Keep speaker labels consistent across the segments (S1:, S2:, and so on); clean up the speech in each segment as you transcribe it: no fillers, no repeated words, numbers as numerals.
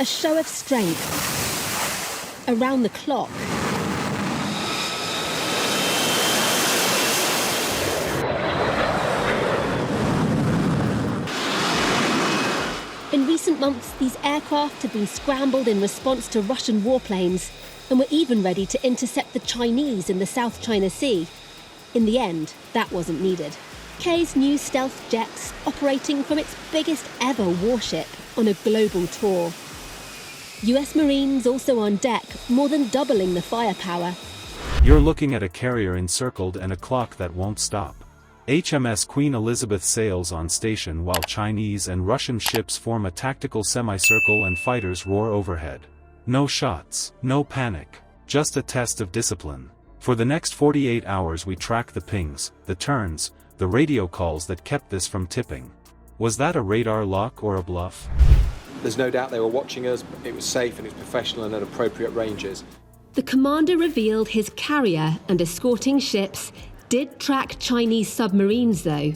S1: A show of strength. Around the clock. In recent months, these aircraft have been scrambled in response to Russian warplanes and were even ready to intercept the Chinese in the South China Sea. In the end, that wasn't needed. K's new stealth jets operating from its biggest ever warship on a global tour. US Marines also on deck, more than doubling the firepower.
S2: You're looking at a carrier encircled and a clock that won't stop. HMS Queen Elizabeth sails on station while Chinese and Russian ships form a tactical semicircle and fighters roar overhead. No shots, no panic, just a test of discipline. For the next 48 hours we track the pings, the turns, the radio calls that kept this from tipping. Was that a radar lock or a bluff?
S3: There's no doubt they were watching us. It was safe and it was professional and at appropriate ranges.
S1: The commander revealed his carrier and escorting ships did track Chinese submarines though.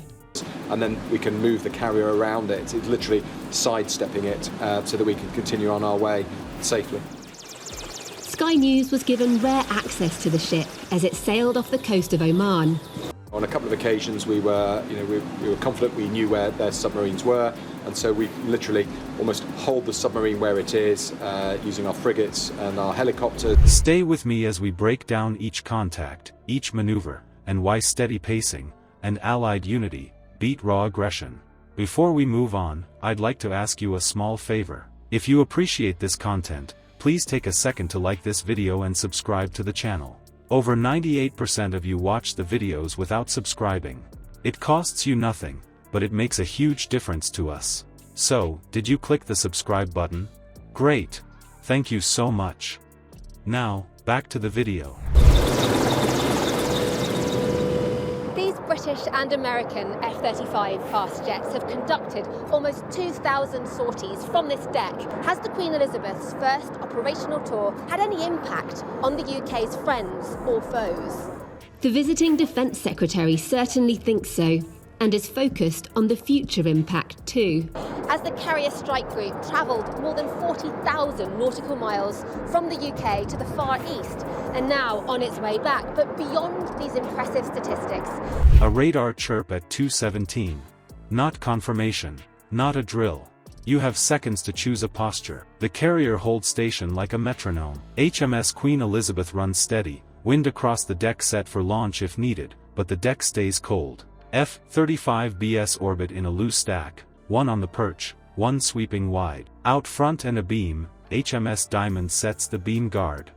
S3: And then we can move the carrier around it. It's literally sidestepping it so that we can continue on our way safely.
S1: Sky News was given rare access to the ship as it sailed off the coast of Oman.
S3: On a couple of occasions we were confident we knew where their submarines were, and so we literally almost hold the submarine where it is using our frigates and our helicopters.
S2: Stay with me as we break down each contact, each maneuver, and why steady pacing and Allied unity beat raw aggression. Before we move on, I'd like to ask you a small favor. If you appreciate this content, please take a second to like this video and subscribe to the channel. Over 98% of you watch the videos without subscribing. It costs you nothing, but it makes a huge difference to us. So, did you click the subscribe button? Great! Thank you so much. Now, back to the video.
S1: These British and American F-35 fast jets have conducted almost 2,000 sorties from this deck. Has the Queen Elizabeth's first operational tour had any impact on the UK's friends or foes? The visiting Defence Secretary certainly thinks so, and is focused on the future impact too. As the Carrier Strike Group travelled more than 40,000 nautical miles from the UK to the Far East, and now on its way back, but beyond these impressive statistics.
S2: A radar chirp at 2:17. Not confirmation, not a drill. You have seconds to choose a posture. The carrier holds station like a metronome. HMS Queen Elizabeth runs steady, wind across the deck set for launch if needed, but the deck stays cold. F-35Bs orbit in a loose stack, one on the perch, one sweeping wide. Out front and abeam, HMS Diamond sets the beam guard.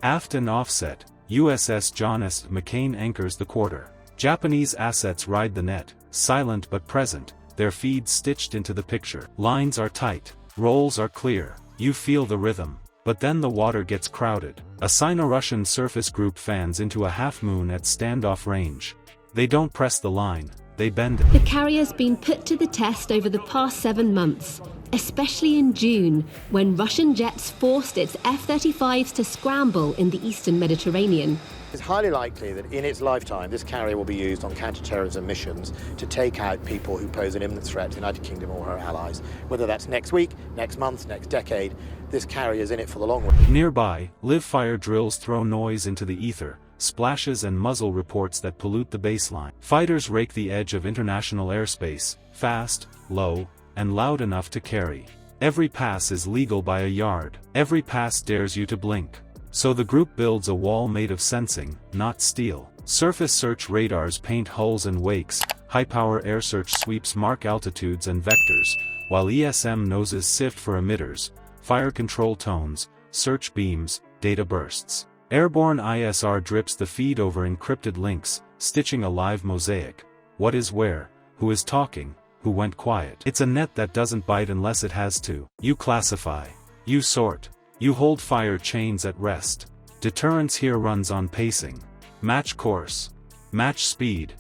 S2: Aft and offset, USS John S. McCain anchors the quarter. Japanese assets ride the net, silent but present, their feeds stitched into the picture. Lines are tight, rolls are clear, you feel the rhythm. But then the water gets crowded. A Sino-Russian surface group fans into a half-moon at standoff range. They don't press the line, they bend it. The carrier's been put to the test over the past 7 months, especially in June, when Russian jets forced its F-35s to scramble in the eastern Mediterranean.
S4: It's highly likely that in its lifetime this carrier will be used on counter-terrorism missions to take out people who pose an imminent threat to the United Kingdom or her allies. Whether that's next week, next month, next decade, this carrier is in it for the long run.
S2: Nearby, live fire drills throw noise into the ether, splashes and muzzle reports that pollute the baseline. Fighters rake the edge of international airspace, fast, low, and loud enough to carry. Every pass is legal by a yard. Every pass dares you to blink. So the group builds a wall made of sensing, not steel. Surface search radars paint hulls and wakes, high-power air search sweeps mark altitudes and vectors, while ESM noses sift for emitters, fire control tones, search beams, data bursts. Airborne ISR drips the feed over encrypted links, stitching a live mosaic. What is where, who is talking, who went quiet. It's a net that doesn't bite unless it has to. You classify. You sort. You hold fire chains at rest. Deterrence here runs on pacing. Match course. Match speed.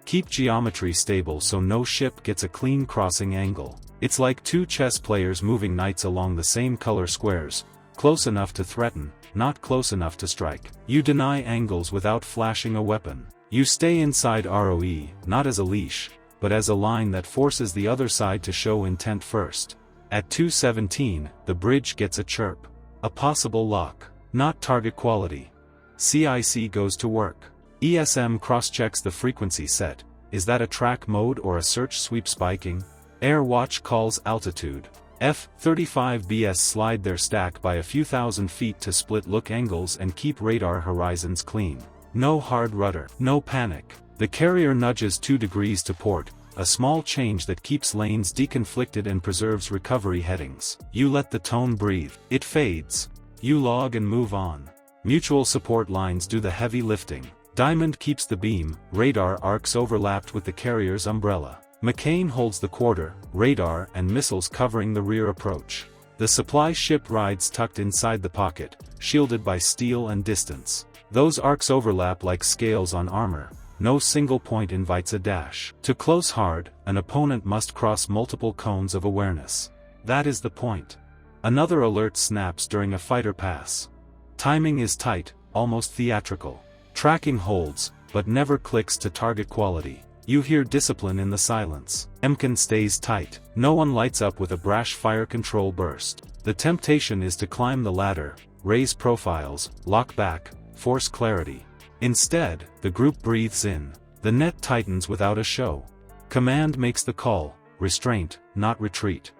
S2: Keep geometry stable so no ship gets a clean crossing angle. It's like two chess players moving knights along the same color squares, close enough to threaten, not close enough to strike. You deny angles without flashing a weapon. You stay inside ROE, not as a leash, but as a line that forces the other side to show intent first. At 2:17, the bridge gets a chirp. A possible lock. Not target quality. CIC goes to work. ESM cross-checks the frequency set. Is that a track mode or a search sweep spiking? Air Watch calls altitude. F-35Bs slide their stack by a few thousand feet to split look angles and keep radar horizons clean. No hard rudder. No panic. The carrier nudges 2 degrees to port, a small change that keeps lanes deconflicted and preserves recovery headings. You let the tone breathe. It fades. You log and move on. Mutual support lines do the heavy lifting. Diamond keeps the beam, radar arcs overlapped with the carrier's umbrella. McCain holds the quarter, radar and missiles covering the rear approach. The supply ship rides tucked inside the pocket, shielded by steel and distance. Those arcs overlap like scales on armor. No single point invites a dash. To close hard, an opponent must cross multiple cones of awareness. That is the point. Another alert snaps during a fighter pass. Timing is tight, almost theatrical. Tracking holds, but never clicks to target quality. You hear discipline in the silence. Emkin stays tight. No one lights up with a brash fire control burst. The temptation is to climb the ladder, raise profiles, lock back, force clarity. Instead, the group breathes in. The net tightens without a show. Command makes the call, restraint, not retreat.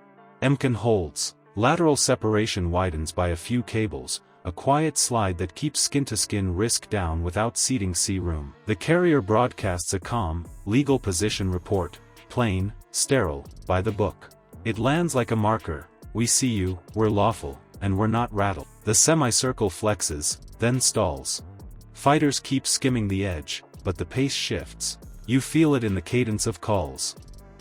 S2: Emkin holds. Lateral separation widens by a few cables, a quiet slide that keeps skin-to-skin risk down without ceding sea room. The carrier broadcasts a calm, legal position report, plain, sterile, by the book. It lands like a marker. We see you, we're lawful, and we're not rattled. The semicircle flexes, then stalls. Fighters keep skimming the edge, but the pace shifts. You feel it in the cadence of calls.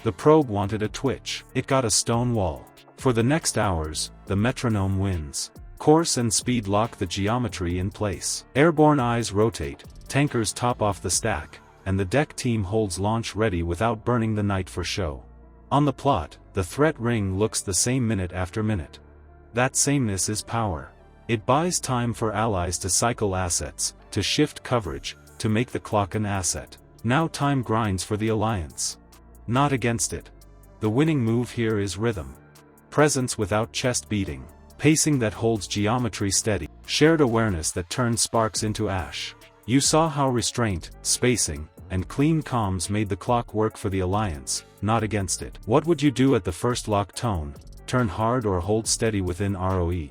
S2: The probe wanted a twitch. It got a stone wall. For the next hours, the metronome wins. Course and speed lock the geometry in place. Airborne eyes rotate, tankers top off the stack, and the deck team holds launch ready without burning the night for show. On the plot, the threat ring looks the same minute after minute. That sameness is power. It buys time for allies to cycle assets, to shift coverage, to make the clock an asset. Now time grinds for the alliance. Not against it. The winning move here is rhythm. Presence without chest beating. Pacing that holds geometry steady. Shared awareness that turns sparks into ash. You saw how restraint, spacing, and clean comms made the clock work for the alliance, not against it. What would you do at the first lock tone? Turn hard or hold steady within ROE?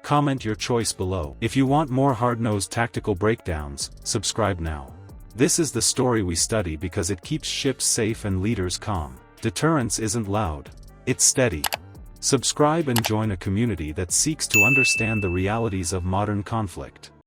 S2: Comment your choice below. If you want more hard-nosed tactical breakdowns, subscribe now. This is the story we study because it keeps ships safe and leaders calm. Deterrence isn't loud. It's steady. Subscribe and join a community that seeks to understand the realities of modern conflict.